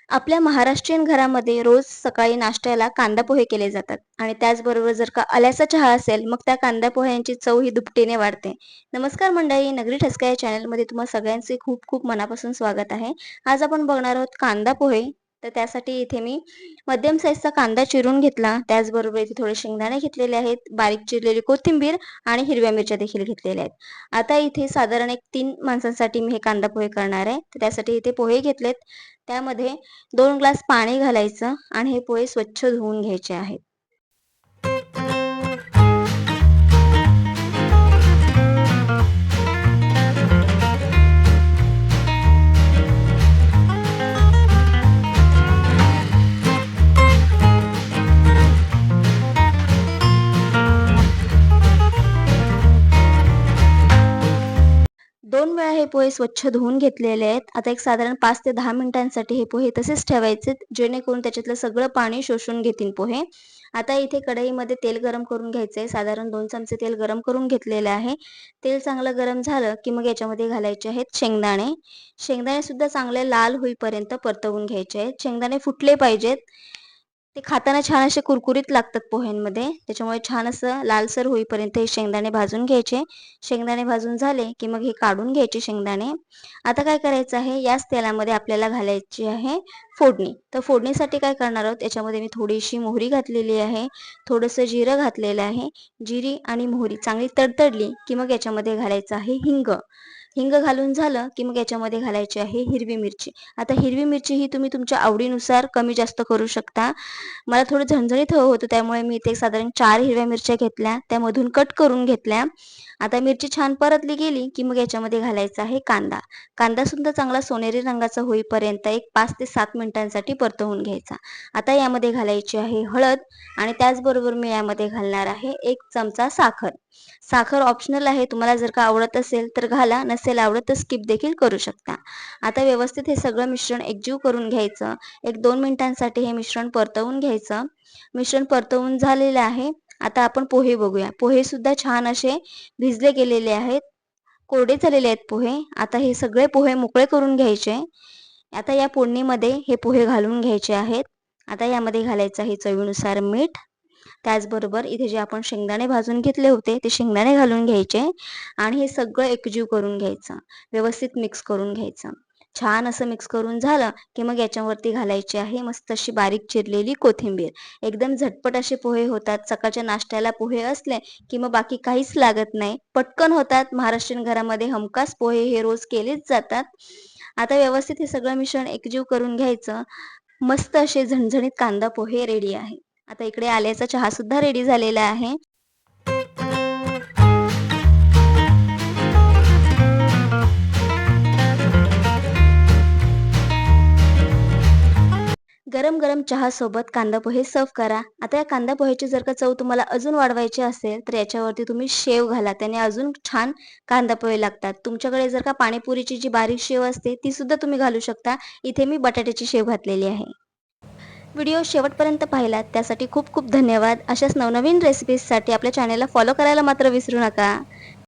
आपल्या महाराष्ट्रीयन घरामध्ये रोज सकाळी नाश्त्याला कांदा पोहे केले जातात आणि त्याचबरोबर जर का आल्याचा चहा असेल मग त्या कांदा पोह्यांची चव ही दुपटीने वाढते. नमस्कार मंडळी, नगरी ठसका या चॅनलमध्ये तुम्हा सगळ्यांचे खूप खूप मनापासून स्वागत आहे. आज आपण बघणार आहोत कांदा पोहे. तर त्यासाठी इथे मी मध्यम साईजचा कांदा चिरून घेतला, त्याचबरोबर इथे थोडे शेंगदाणे घेतलेले आहेत, बारीक चिरलेली कोथिंबीर आणि हिरव्या मिरच्या देखील घेतलेल्या आहेत. आता इथे साधारण एक 3 माणसांसाठी मी हे कांदा पोहे करणार आहे. तर त्यासाठी इथे पोहे घेतलेत. त्यामध्ये 2 ग्लास पाणी घालायचं आणि हे पोहे स्वच्छ धुवून घ्यायचे आहेत. दोन वेळा हे पोहे स्वच्छ धुवून घेतलेले आहेत. आता एक साधारण 5 ते 10 मिनिटांसाठी हे पोहे तसेच ठेवायचे, जेणेकरून त्याच्यातलं सगळं पाणी शोषून घेतील पोहे. आता इथे कढईमध्ये तेल गरम करून घ्यायचंय. साधारण 2 चमचे तेल गरम करून घेतलेले आहे. तेल चांगलं गरम झालं की मग याच्यामध्ये घालायचे आहेत शेंगदाणे. शेंगदाणे सुद्धा चांगले लाल होईपर्यंत परतवून घ्यायचे आहेत. शेंगदाणे फुटले पाहिजेत. ते खाताना छान असे कुरकुरीत लागतात पोह्यांमध्ये. त्याच्यामुळे छान असं लालसर होईपर्यंत हे शेंगदाणे भाजून घ्यायचे. शेंगदाणे भाजून झाले की मग हे काढून घ्यायचे शेंगदाणे. आता काय करायचं आहे, याच तेलामध्ये आपल्याला घालायची आहे फोडणी. तर फोडणीसाठी काय करणार आहोत, याच्यामध्ये मी थोडीशी मोहरी घातलेली आहे, थोडंसं जिरं घातलेलं आहे. जिरी आणि मोहरी चांगली तडतडली की मग याच्यामध्ये घालायचं आहे हिंग. हिंग घालून झालं की मग याच्यामध्ये घालायची आहे हिरवी मिरची. आता हिरवी मिरची ही तुम्ही तुमच्या आवडीनुसार कमी जास्त करू शकता. मला थोडं झणझणीत हवं होतं, त्यामुळे मी इथे साधारण 4 हिरव्या मिरच्या घेतल्या, त्यामधून कट करून घेतल्या. आता मिरची छान परतली गेली की मग याच्यामध्ये घालायचा आहे कांदा. कांदा सुद्धा चांगला सोनेरी रंगाचा होईपर्यंत एक 5 ते 7 मिनिटांसाठी परतवून घ्यायचा. आता यामध्ये घालायची आहे हळद आणि त्याचबरोबर मी यामध्ये घालणार आहे 1 चमचा साखर. साखर ऑप्शनल आहे, तुम्हाला जर का आवडत असेल तर घाला, नसेल आवडत तर स्किप देखील करू शकता. आता व्यवस्थित हे सगळं मिश्रण एकजीव करून घ्यायचं. 1-2 मिनिटांसाठी हे मिश्रण परतवून घ्यायचं. मिश्रण परतवून झालेलं आहे. आता आपण पोहे बघूया. पोहे सुद्धा छान असे भिजले गेलेले आहेत, कोरडे झालेले आहेत पोहे. आता हे सगळे पोहे मोकळे करून घ्यायचे. आता या फोडणीमध्ये हे पोहे घालून घ्यायचे आहेत. आता यामध्ये घालायचं आहे चवीनुसार मीठ. त्याचबरोबर इथे जे आपण शेंगदाणे भाजून घेतले होते ते शेंगदाणे घालून घ्यायचे आणि हे सगळं एकजीव करून घ्यायचं. व्यवस्थित मिक्स करून घ्यायचं. छान असं मिक्स करून झालं की मग याच्यावरती घालायची आहे मस्त अशी बारीक चिरलेली कोथिंबीर. एकदम झटपट असे पोहे होतात. सकाळच्या नाश्त्याला पोहे असले की मग बाकी काहीच लागत नाही. पटकन होतात. महाराष्ट्रीयन घरामध्ये हमखास पोहे हे रोज केलेच जातात. आता व्यवस्थित हे सगळं मिश्रण एकजीव करून घ्यायचं. मस्त असे झणझणीत कांदा पोहे रेडी आहे. आता इकडे आल्याचा चहा सुद्धा रेडी झालेला आहे. गरम गरम चहा सोबत कांदा पोहे सर्व्ह करा. आता या कांदा पोह्याची जर का चव तुम्हाला अजून वाढवायची असेल तर याच्यावरती तुम्ही शेव घाला, त्याने अजून छान कांदा पोहे लागतात. तुमच्याकडे जर का पाणीपुरीची जी बारीक शेव असते ती सुद्धा तुम्ही घालू शकता. इथे मी बटाट्याची शेव घातलेली आहे. व्हिडिओ शेवटपर्यंत पाहिलात त्यासाठी खूप खूप धन्यवाद. अशाच नवनवीन रेसिपीजसाठी आपल्या चॅनलला फॉलो करायला मात्र विसरू नका.